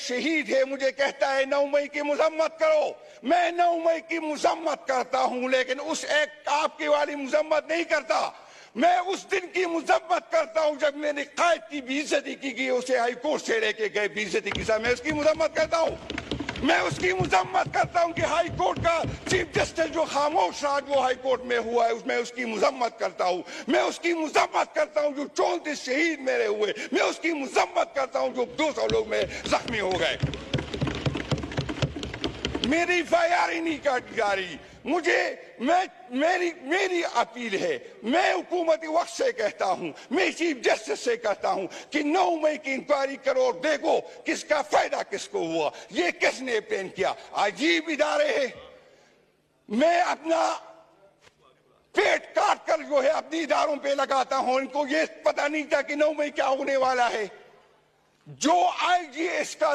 शहीद है मुझे कहता है 9 मई की मजम्मत करो। मैं 9 मई की मजम्मत करता हूं, लेकिन उस एक आपकी वाली मजम्मत नहीं करता। मैं उस दिन की मजम्मत करता हूं जब मैंने कायद की बेइज्जती की, उसे हाई कोर्ट से लेके गए बेइज्जती की साथ, मैं उसकी मजम्मत करता हूं। मैं उसकी मजम्मत करता हूं कि हाई कोर्ट का चीफ जस्टिस जो खामोश रहा वो हाई कोर्ट में हुआ है, उसमें उसकी मजम्मत करता हूं। मैं उसकी मजम्मत करता हूं जो 34 शहीद मेरे हुए, मैं उसकी मजम्मत करता हूं जो 200 लोग में जख्मी हो गए। मेरी FIR ही नहीं काटी जा रही। मेरी अपील है, मैं हुकूमती वक्त से कहता हूं, मैं चीफ जस्टिस से कहता हूं कि 9 मई की इंक्वायरी करो और देखो किसका फायदा किसको हुआ, ये किसने प्लान किया। अजीब इदारे हैं। मैं अपना पेट काट कर जो है अपने इदारों पे लगाता हूं, इनको ये पता नहीं था कि 9 मई क्या होने वाला है। जो IG इसका